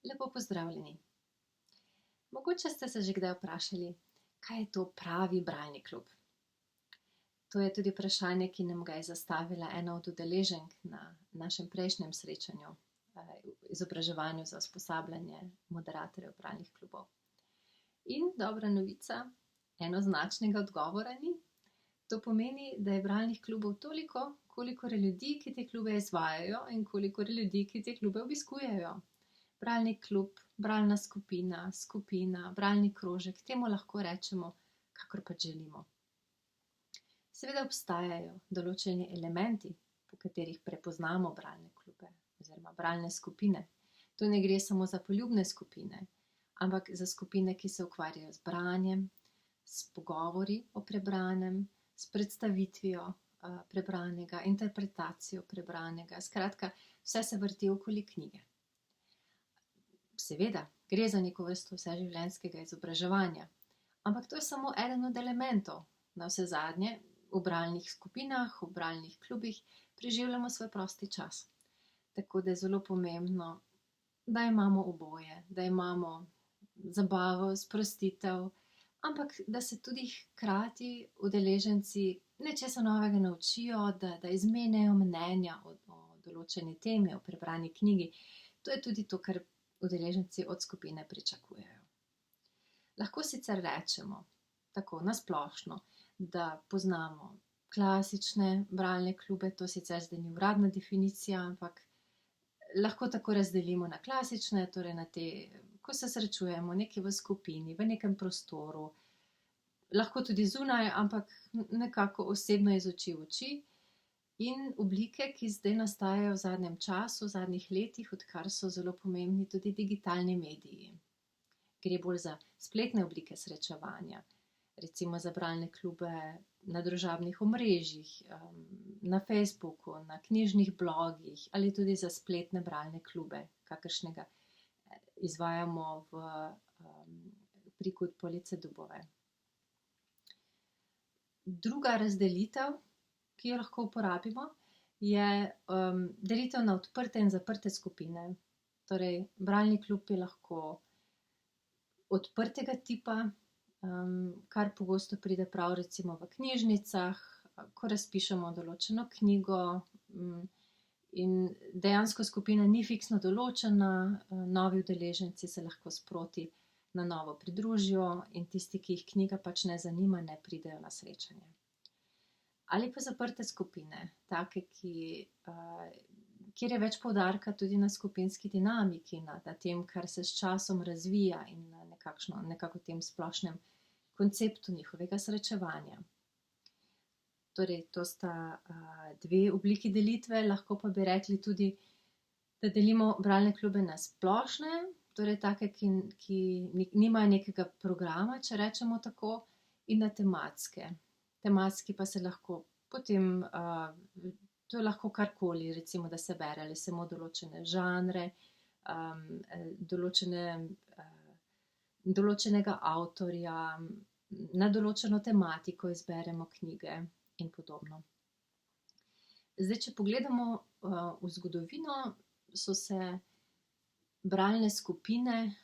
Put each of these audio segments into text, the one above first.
Lepo pozdravljeni. Mogoče ste se že kdaj vprašali, kaj je to pravi bralni klub? To je tudi vprašanje, ki nam ga je zastavila ena od udeleženk na našem prejšnjem srečanju, izobraževanju za usposabljanje moderatorjev bralnih klubov. In dobra novica, enoznačnega odgovora ni. To pomeni, da je bralnih klubov toliko, kolikor je ljudi, ki te klube izvajajo, in kolikor je ljudi, ki te klube obiskujejo. Bralni klub, bralna skupina, bralni krožek, temu lahko rečemo, kakor pa želimo. Seveda obstajajo določeni elementi, po katerih prepoznamo bralne klube oziroma bralne skupine. To ne gre samo za poljubne skupine, ampak za skupine, ki se ukvarjajo z branjem, s pogovori o prebranem, s predstavitvijo prebranega, interpretacijo prebranega. Skratka, vse se vrti okoli knjige. Seveda, gre za neko vrsto vseživljenjskega izobraževanja, ampak to je samo eden od elementov. Navsezadnje, v bralnih skupinah, v bralnih klubih preživljamo svoj prosti čas. Tako da je zelo pomembno, da imamo oboje, da imamo zabavo, sprostitev, ampak da se tudi hkrati udeleženci nečesa novega naučijo, da izmenjajo mnenja o določeni temi, o prebrani knjigi. To je tudi to, kar udeleženci od skupine pričakujejo. Lahko sicer rečemo, tako na splošno, da poznamo klasične bralne klube, to sicer zdaj ni uradna definicija, ampak lahko tako razdelimo na klasične, torej na te, ko se srečujemo nekje v skupini, v nekem prostoru, lahko tudi zunaj, ampak nekako osebno iz oči v oči. In oblike, ki zdaj nastajajo v zadnjem času, v zadnjih letih, odkar so zelo pomembni tudi digitalni mediji. Gre bolj za spletne oblike srečevanja, recimo za bralne klube na družabnih omrežjih, na Facebooku, na knjižnih blogih ali tudi za spletne bralne klube, kakršnega izvajamo pri Police Dubove. Druga razdelitev, ki jo lahko uporabimo, je delitev na odprte in zaprte skupine. Torej, bralni klub je lahko odprtega tipa, kar pogosto pride prav recimo v knjižnicah, ko razpišemo določeno knjigo, in dejansko skupina ni fiksno določena, novi udeleženci se lahko sproti na novo pridružijo in tisti, ki jih knjiga pač ne zanima, ne pridejo na srečanje. Ali pa zaprte skupine, take, kjer je več poudarka tudi na skupinski dinamiki, na tem, kar se s časom razvija in na nekako tem splošnem konceptu njihovega srečevanja. Torej, to sta dve obliki delitve, lahko pa bi rekli tudi, da delimo bralne klube na splošne, torej take, ki nimajo nekega programa, če rečemo tako, in na tematske. Tematski pa se lahko potem, to je lahko karkoli, recimo, da se bere ali samo določene žanre, določenega avtorja, na določeno tematiko izberemo knjige in podobno. Zdaj, če pogledamo v zgodovino, so se bralne skupine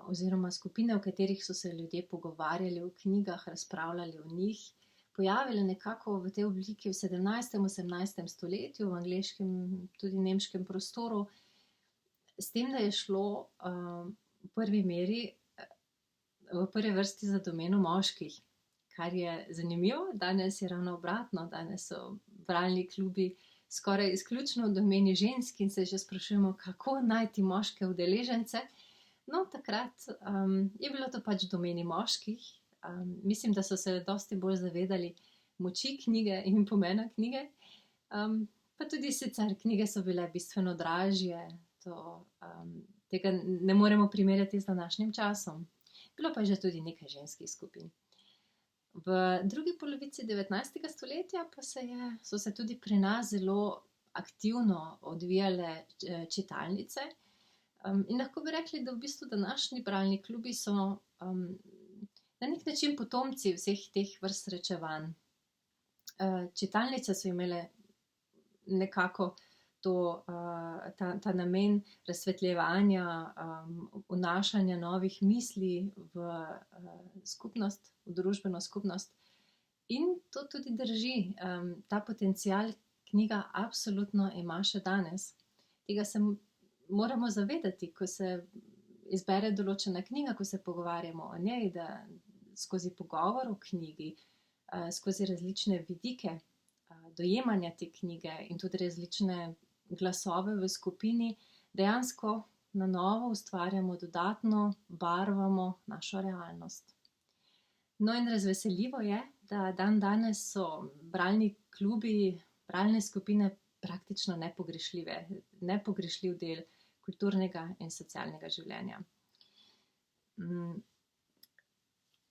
oziroma skupine, v katerih so se ljudje pogovarjali o knjigah, razpravljali o njih, pojavile nekako v tej obliki v 17., 18. stoletju, v angleškem, tudi nemškem prostoru, s tem, da je šlo v prvi vrsti za domeno moških, kar je zanimivo. Danes je ravno obratno, danes so bralni klubi skoraj izključno v domeni žensk in se že sprašujemo, kako najti moške udeležence. No, takrat je bilo to pač v domeni moških. Mislim, da so se dosti bolj zavedali moči knjige in pomena knjige, pa tudi sicer knjige so bile bistveno dražje, tega ne moremo primerjati z današnjim časom. Bilo pa je že tudi nekaj ženskih skupin. V drugi polovici 19. stoletja pa so se tudi pri nas zelo aktivno odvijale čitalnice, in lahko bi rekli, da v bistvu današnji bralni klubi so na nek način potomci vseh teh vrst srečevanj. Čitalnice so imele nekako ta namen razsvetljevanja, vnašanja novih misli v skupnost, v družbeno skupnost. In to tudi drži. Ta potencial knjiga absolutno ima še danes. Tega se moramo zavedati, ko se izbere določena knjiga, ko se pogovarjamo o njej, da skozi pogovor o knjigi, skozi različne vidike dojemanja te knjige in tudi različne glasove v skupini, dejansko na novo ustvarjamo, dodatno barvamo našo realnost. No, in razveseljivo je, da danes so bralni klubi, bralne skupine praktično nepogrešljiv del kulturnega in socialnega življenja.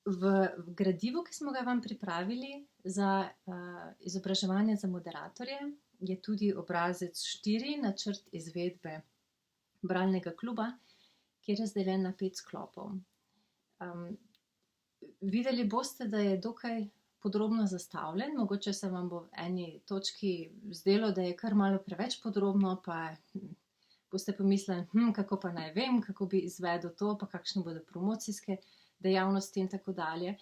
V gradivu, ki smo ga vam pripravili za izobraževanje za moderatorje, je tudi obrazec 4, načrt izvedbe bralnega kluba, ki je razdeljen na 5 sklopov. Videli boste, da je dokaj podrobno zastavljen. Mogoče se vam bo v eni točki zdelo, da je kar malo preveč podrobno, pa boste pomislili, kako pa naj vem, kako bi izvedel to, pa kakšne bodo promocijske dejavnosti in tako dalje.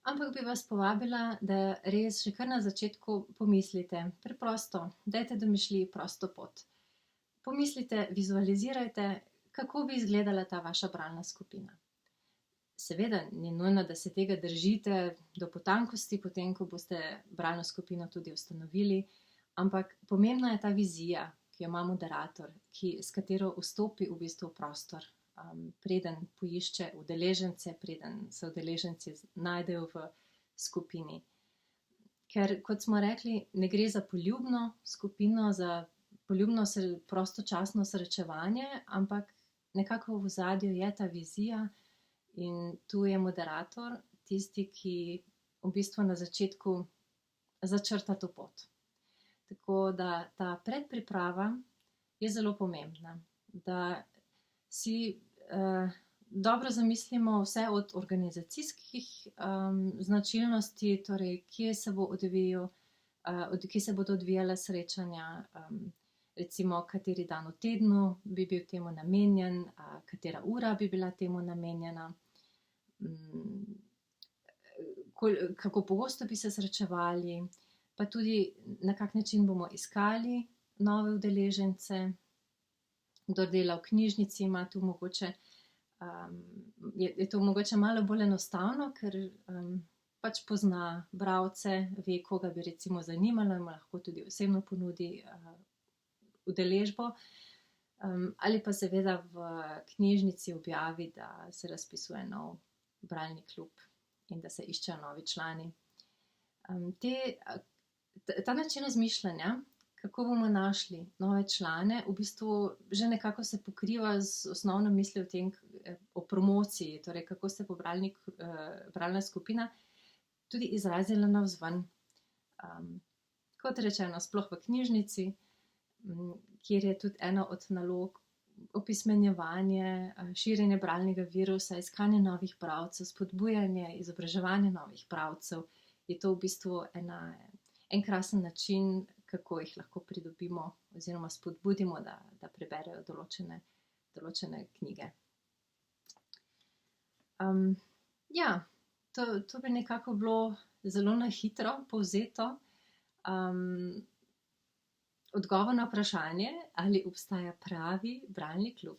Ampak bi vas povabila, da res že kar na začetku pomislite, preprosto, dajte domišljiji prosto pot. Pomislite, vizualizirajte, kako bi izgledala ta vaša bralna skupina. Seveda, ni nujno, da se tega držite do potankosti, potem, ko boste bralno skupino tudi ustanovili, ampak pomembna je ta vizija, ki jo ima moderator, s katero vstopi v bistvu v prostor, preden poišče udeležence, preden se udeleženci najdejo v skupini. Ker, kot smo rekli, ne gre za poljubno skupino, za poljubno prostočasno srečevanje, ampak nekako v ozadju je ta vizija in tu je moderator tisti, ki v bistvu na začetku začrta to pot. Tako da ta predpriprava je zelo pomembna, da si dobro zamislimo vse od organizacijskih značilnosti, torej kje se bodo odvijala srečanja, recimo kateri dan v tednu bi bil temu namenjen, katera ura bi bila temu namenjena, kako pogosto bi se srečevali, pa tudi na kak način bomo iskali nove udeležence. Kdor dela v knjižnici, ima tu mogoče, je to mogoče malo bolj enostavno, ker pač pozna bralce, ve, koga bi recimo zanimalo in mu lahko tudi osebno ponudi udeležbo. Ali pa seveda v knjižnici objavi, da se razpisuje nov bralni klub in da se iščejo novi člani. Ta način razmišljanja, kako bomo našli nove člane, v bistvu že nekako se pokriva z osnovno mislijo o promociji, torej kako se bo bralna skupina tudi izrazila navzven. Kot rečeno, sploh v knjižnici, kjer je tudi ena od nalog opismenjevanje, širjenje bralnega virusa, iskanje novih bralcev, spodbujanje, izobraževanje novih bralcev, je to v bistvu en krasen način, kako jih lahko pridobimo oziroma spodbudimo, da preberejo določene knjige. To bi nekako bilo zelo na hitro povzeto. Odgovor na vprašanje, ali obstaja pravi bralni klub.